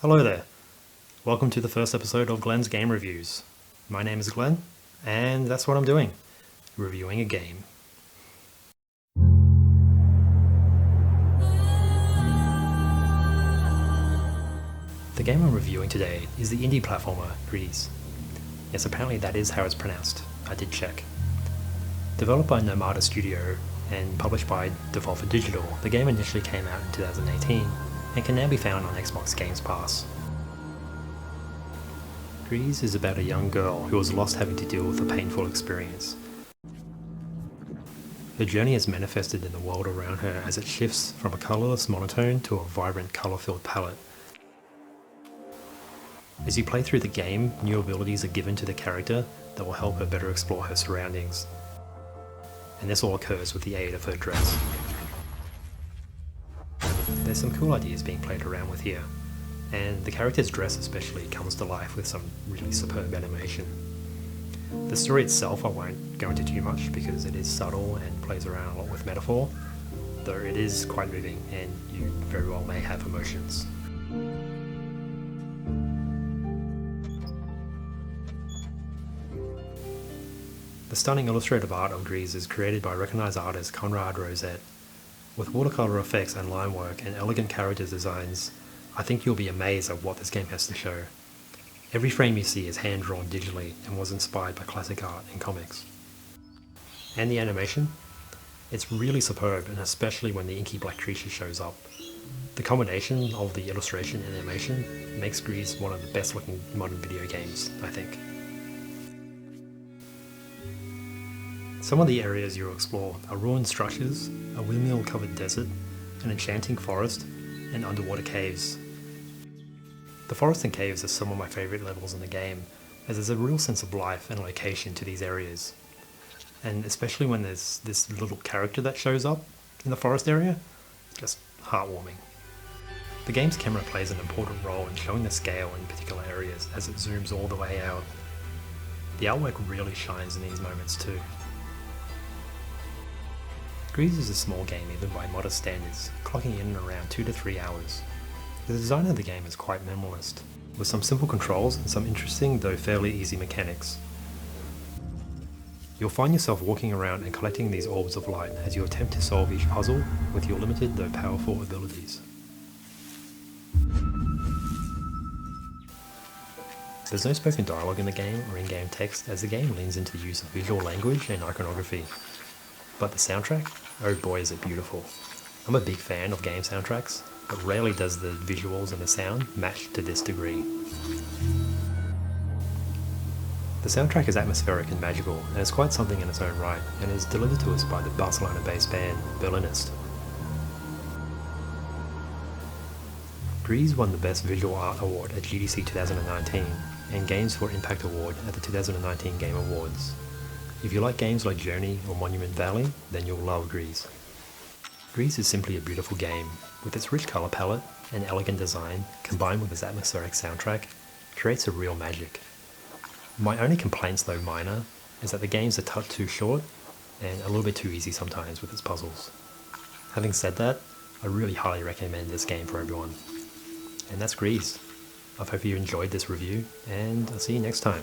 Hello there. Welcome to the first episode of Glenn's Game Reviews. My name is Glenn, and that's what I'm doing, reviewing a game. The game I'm reviewing today is the indie platformer GRIS. Yes, apparently that is how it's pronounced. I did check. Developed by Nomada Studio and published by Devolver Digital, the game initially came out in 2018 and can now be found on Xbox Games Pass. GRIS is about a young girl who was lost having to deal with a painful experience. Her journey is manifested in the world around her as it shifts from a colourless monotone to a vibrant, colour-filled palette. As you play through the game, new abilities are given to the character that will help her better explore her surroundings. And this all occurs with the aid of her dress. There's some cool ideas being played around with here, and the character's dress especially comes to life with some really superb animation. The story itself I won't go into too much because it is subtle and plays around a lot with metaphor, though it is quite moving and you very well may have emotions. The stunning illustrative art of GRIS is created by recognised artist Conrad Rosette. With watercolour effects and line work and elegant character designs, I think you'll be amazed at what this game has to show. Every frame you see is hand-drawn digitally and was inspired by classic art and comics. And the animation? It's really superb, and especially when the inky black creature shows up. The combination of the illustration and animation makes GRIS one of the best looking modern video games, I think. Some of the areas you'll explore are ruined structures, a windmill covered desert, an enchanting forest, and underwater caves. The forest and caves are some of my favourite levels in the game, as there's a real sense of life and location to these areas. And especially when there's this little character that shows up in the forest area, it's just heartwarming. The game's camera plays an important role in showing the scale in particular areas as it zooms all the way out. The artwork really shines in these moments too. GRIS is a small game even by modest standards, clocking in around 2 to 3 hours. The design of the game is quite minimalist, with some simple controls and some interesting though fairly easy mechanics. You'll find yourself walking around and collecting these orbs of light as you attempt to solve each puzzle with your limited though powerful abilities. There's no spoken dialogue in the game or in-game text as the game leans into the use of visual language and iconography. But the soundtrack? Oh boy is it beautiful. I'm a big fan of game soundtracks, but rarely does the visuals and the sound match to this degree. The soundtrack is atmospheric and magical, and is quite something in its own right, and is delivered to us by the Barcelona-based band Berlinist. GRIS won the Best Visual Art Award at GDC 2019, and Games for Impact Award at the 2019 Game Awards. If you like games like Journey or Monument Valley, then you'll love GRIS. GRIS is simply a beautiful game, with its rich colour palette and elegant design, combined with its atmospheric soundtrack, creates a real magic. My only complaints, though minor, is that the game's a touch too short and a little bit too easy sometimes with its puzzles. Having said that, I really highly recommend this game for everyone. And that's GRIS. I hope you enjoyed this review, and I'll see you next time.